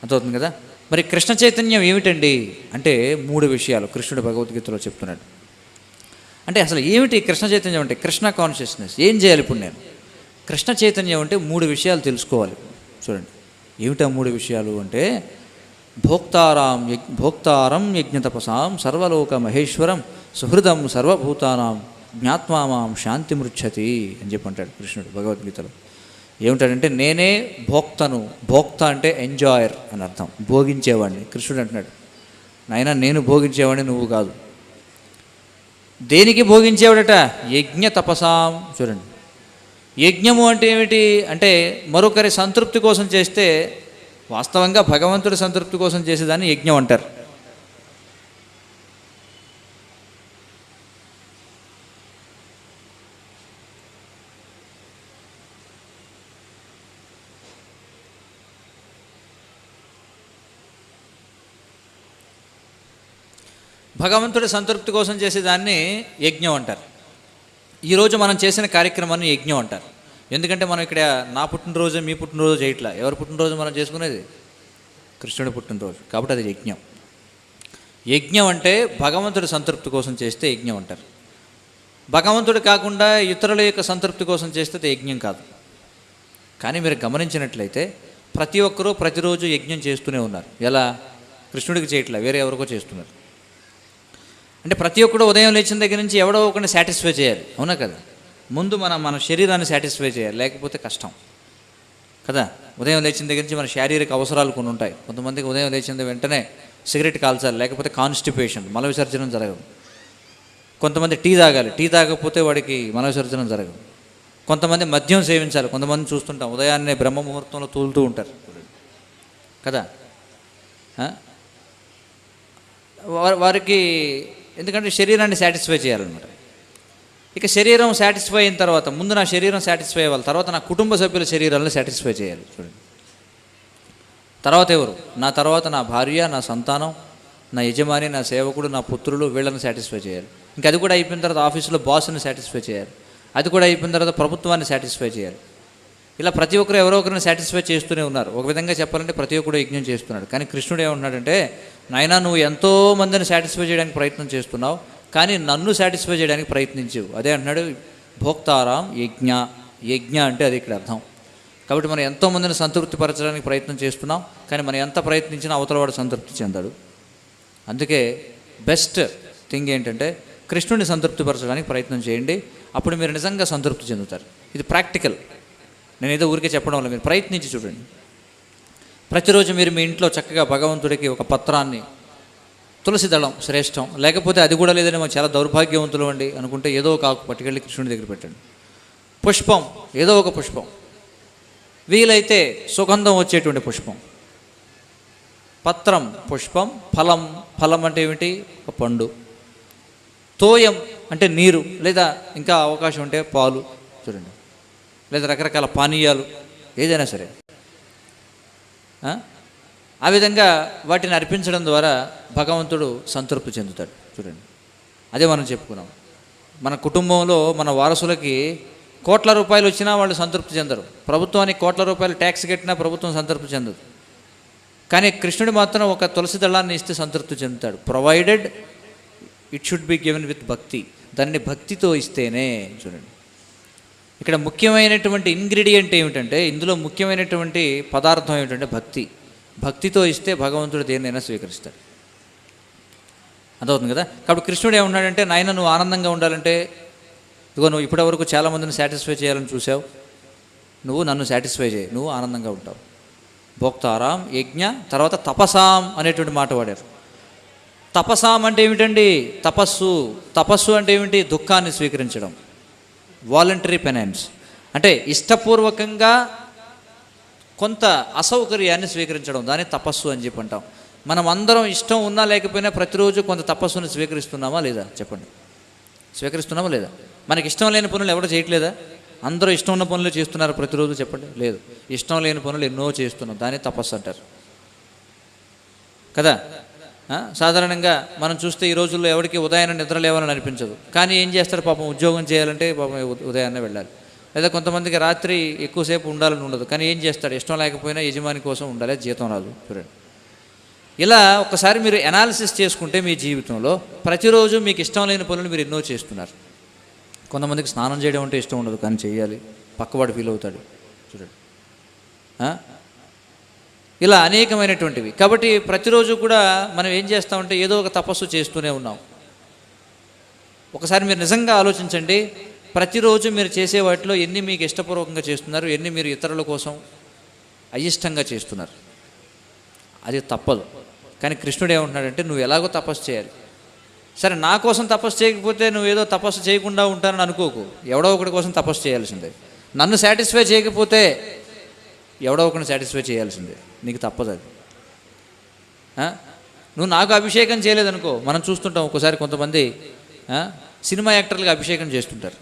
అర్థమవుతుంది కదా. మరి కృష్ణ చైతన్యం ఏమిటండి అంటే 3 విషయాలు కృష్ణుడు భగవద్గీతలో చెప్తున్నాడు. అంటే అసలు ఏమిటి కృష్ణ చైతన్యం అంటే? కృష్ణ కాన్షియస్నెస్. ఏం చేయాలి ఇప్పుడు నేను? కృష్ణ చైతన్యం అంటే 3 విషయాలు తెలుసుకోవాలి. చూడండి, ఏమిటా 3 విషయాలు అంటే, భోక్తారం యజ్ఞతపసాం సర్వలోక మహేశ్వరం సుహృదం సర్వభూతానాం జ్ఞాత్వామాం శాంతి మృచ్చతి అని చెప్పంటాడు కృష్ణుడు భగవద్గీతలో. ఏమిటాడంటే నేనే భోక్తను. భోక్త అంటే ఎంజాయర్ అని అర్థం, భోగించేవాడిని. కృష్ణుడు అంటున్నాడు, నాయనా నేను భోగించేవాడిని, నువ్వు కాదు. దేనికి భోగించేవాడట? యజ్ఞ తపసాం. చూడండి, యజ్ఞము అంటే ఏమిటి అంటే మరొకరి సంతృప్తి కోసం చేస్తే, వాస్తవంగా భగవంతుడి సంతృప్తి కోసం చేసేదాన్ని యజ్ఞం అంటారు. భగవంతుడి సంతృప్తి కోసం చేసేదాన్ని యజ్ఞం అంటారు. ఈరోజు మనం చేసిన కార్యక్రమాన్ని యజ్ఞం అంటారు. ఎందుకంటే మనం ఇక్కడ నా పుట్టినరోజు మీ పుట్టినరోజు చేయట్లా. ఎవరి పుట్టినరోజు మనం చేసుకునేది? కృష్ణుడి పుట్టినరోజు. కాబట్టి అది యజ్ఞం. యజ్ఞం అంటే భగవంతుడి సంతృప్తి కోసం చేస్తే యజ్ఞం అంటారు. భగవంతుడు కాకుండా ఇతరుల యొక్క సంతృప్తి కోసం చేస్తే అది యజ్ఞం కాదు. కానీ మీరు గమనించినట్లయితే ప్రతి ఒక్కరూ ప్రతిరోజు యజ్ఞం చేస్తూనే ఉన్నారు. ఎలా? కృష్ణుడికి చేయట్లా, వేరే ఎవరికో చేస్తున్నారు. అంటే ప్రతి ఒక్కడు ఉదయం లేచిన దగ్గర నుంచి ఎవడో ఒకరిని సాటిస్ఫై చేయాలి, అవునా కదా? ముందు మన శరీరాన్ని సాటిస్ఫై చేయాలి, లేకపోతే కష్టం కదా. ఉదయం లేచిన దగ్గర నుంచి మన శారీరక అవసరాలు కొన్ని ఉంటాయి. కొంతమందికి ఉదయం లేచిన వెంటనే సిగరెట్ కాల్చాలి, లేకపోతే కాన్స్టిపేషన్, మల విసర్జనం జరగదు. కొంతమంది టీ తాగాలి, టీ తాగకపోతే వాడికి మల విసర్జనం జరగదు. కొంతమంది మద్యం సేవించాలి. కొంతమంది చూస్తుంటాం ఉదయాన్నే బ్రహ్మ ముహూర్తంలో తూలుతూ ఉంటారు కదా. వారికి ఎందుకంటే శరీరాన్ని సాటిస్ఫై చేయాలన్నమాట. ఇక శరీరం సాటిస్ఫై అయిన తర్వాత, ముందు నా శరీరం సాటిస్ఫై అవ్వాలి, తర్వాత నా కుటుంబ సభ్యుల శరీరాలను సాటిస్ఫై చేయాలి. చూడండి, తర్వాత ఎవరు? నా తర్వాత నా భార్య, నా సంతానం, నా యజమాని, నా సేవకుడు, నా పుత్రులు, వీళ్ళని సాటిస్ఫై చేయాలి. ఇంకా అది కూడా అయిపోయిన తర్వాత ఆఫీసులో బాస్ని సాటిస్ఫై చేయాలి. అది కూడా అయిపోయిన తర్వాత ప్రభుత్వాన్ని సాటిస్ఫై చేయాలి. ఇలా ప్రతి ఒక్కరు ఎవరో ఒకరిని సాటిస్ఫై చేస్తూనే ఉన్నారు. ఒక విధంగా చెప్పాలంటే ప్రతి ఒక్కరు యజ్ఞం చేస్తున్నాడు. కానీ కృష్ణుడు ఏమంటున్నాడంటే, నాయనా నువ్వు ఎంతో మందిని సాటిస్ఫై చేయడానికి ప్రయత్నం చేస్తున్నావు, కానీ నన్ను సాటిస్ఫై చేయడానికి ప్రయత్నించవు. అదే అంటున్నాడు భోక్తారాం యజ్ఞ. యజ్ఞ అంటే అది ఇక్కడ అర్థం. కాబట్టి మనం ఎంతోమందిని సంతృప్తిపరచడానికి ప్రయత్నం చేస్తున్నాం, కానీ మనం ఎంత ప్రయత్నించినా అవతలవాడు సంతృప్తి చెందాడు. అందుకే బెస్ట్ థింగ్ ఏంటంటే కృష్ణుడిని సంతృప్తిపరచడానికి ప్రయత్నం చేయండి. అప్పుడు మీరు నిజంగా సంతృప్తి చెందుతారు. ఇది ప్రాక్టికల్. నేను ఏదో ఊరికే చెప్పడం వల్ల, మీరు ప్రయత్నించి చూడండి. ప్రతిరోజు మీరు మీ ఇంట్లో చక్కగా భగవంతుడికి ఒక పత్రాన్ని, తులసి దళం శ్రేష్టం, లేకపోతే అది కూడా లేదని మనం చాలా దౌర్భాగ్యవంతులు అండి అనుకుంటే ఏదో ఒక ఆకు పట్టుకెళ్ళి కృష్ణుడి దగ్గర పెట్టండి. పుష్పం, ఏదో ఒక పుష్పం, వీలైతే సుగంధం వచ్చేటువంటి పుష్పం. పత్రం పుష్పం, ఫలం, ఫలం అంటే ఏమిటి? ఒక పండు. తోయం అంటే నీరు, లేదా ఇంకా అవకాశం ఉంటే పాలు. చూడండి, లేదా రకరకాల పానీయాలు, ఏదైనా సరే. ఆ విధంగా వాటిని అర్పించడం ద్వారా భగవంతుడు సంతృప్తి చెందుతాడు. చూడండి, అదే మనం చెప్పుకున్నాం. మన కుటుంబంలో మన వారసులకి కోట్ల రూపాయలు వచ్చినా వాళ్ళు సంతృప్తి చెందరు. ప్రభుత్వానికి కోట్ల రూపాయలు ట్యాక్స్ కట్టినా ప్రభుత్వం సంతృప్తి చెందదు. కానీ కృష్ణుడు మాత్రం ఒక తులసి దళాన్ని ఇస్తే సంతృప్తి చెందుతాడు. Provided it should be given with భక్తి. దాన్ని భక్తితో ఇస్తేనే. చూడండి, ఇక్కడ ముఖ్యమైనటువంటి ఇంగ్రీడియంట్ ఏమిటంటే, ఇందులో ముఖ్యమైనటువంటి పదార్థం ఏమిటంటే భక్తి. భక్తితో ఇస్తే భగవంతుడు దేన్నైనా స్వీకరిస్తాడు. అర్థమవుతుంది కదా. కాబట్టి కృష్ణుడు ఏమన్నాడంటే, నాయన నువ్వు ఆనందంగా ఉండాలంటే, ఇదిగో నువ్వు ఇప్పటివరకు చాలామందిని సాటిస్ఫై చేయాలని చూసావు, నువ్వు నన్ను సాటిస్ఫై చేయి, నువ్వు ఆనందంగా ఉంటావు. భోక్తారాం యజ్ఞ, తర్వాత తపసాం అనేటువంటి మాట వాడారు. తపసాం అంటే ఏమిటండి? తపస్సు. తపస్సు అంటే ఏమిటి? దుఃఖాన్ని స్వీకరించడం, వాలంటరీ పెనెన్స్. అంటే ఇష్టపూర్వకంగా కొంత అసౌకర్యాన్ని స్వీకరించడం, దాన్ని తపస్సు అని చెప్పి అంటాం. మనం అందరం ఇష్టం ఉన్నా లేకపోయినా ప్రతిరోజు కొంత తపస్సును స్వీకరిస్తున్నామా లేదా? చెప్పండి, స్వీకరిస్తున్నామా లేదా? మనకి ఇష్టం లేని పనులు ఎవరు చేయట్లేదా? అందరూ ఇష్టం ఉన్న పనులు చేస్తున్నారు ప్రతిరోజు, చెప్పండి. లేదు, ఇష్టం లేని పనులు ఎన్నో చేస్తున్నాం, దాన్ని తపస్సు అంటారు కదా. సాధారణంగా మనం చూస్తే ఈ రోజుల్లో ఎవరికి ఉదయాన్నే నిద్ర లేవాలని అనిపించదు, కానీ ఏం చేస్తారు పాపం, ఉద్యోగం చేయాలంటే పాపం ఉదయాన్నే వెళ్ళాలి. లేదా కొంతమందికి రాత్రి ఎక్కువసేపు ఉండాలని ఉండదు, కానీ ఏం చేస్తాడు, ఇష్టం లేకపోయినా యజమాని కోసం ఉండాలి, జీతం రాదు. చూడండి, ఇలా ఒకసారి మీరు అనాలిసిస్ చేసుకుంటే మీ జీవితంలో ప్రతిరోజు మీకు ఇష్టం లేని పనులు మీరు ఎన్నో చేస్తున్నారు. కొంతమందికి స్నానం చేయడం అంటే ఇష్టం ఉండదు, కానీ చేయాలి, పక్కవాడు ఫీల్ అవుతాడు. చూడండి, ఇలా అనేకమైనటువంటివి. కాబట్టి ప్రతిరోజు కూడా మనం ఏం చేస్తామంటే ఏదో ఒక తపస్సు చేస్తూనే ఉన్నాం. ఒకసారి మీరు నిజంగా ఆలోచించండి, ప్రతిరోజు మీరు చేసే వాటిలో ఎన్ని మీకు ఇష్టపూర్వకంగా చేస్తున్నారు, ఎన్ని మీరు ఇతరుల కోసం అయిష్టంగా చేస్తున్నారు. అది తప్పదు. కానీ కృష్ణుడు ఏమంటున్నాడంటే నువ్వు ఎలాగో తపస్సు చేయాలి. సరే, నా కోసం తపస్సు చేయకపోతే నువ్వేదో తపస్సు చేయకుండా ఉంటానని అనుకోకు. ఎవడో ఒకటి కోసం తపస్సు చేయాల్సిందే. నన్ను సాటిస్ఫై చేయకపోతే ఎవడో ఒకరిని సాటిస్ఫై చేయాల్సిందే, నీకు తప్పదు అది. నువ్వు నాకు అభిషేకం చేయలేదనుకో, మనం చూస్తుంటాం ఒక్కోసారి కొంతమంది సినిమా యాక్టర్లకు అభిషేకం చేస్తుంటారు.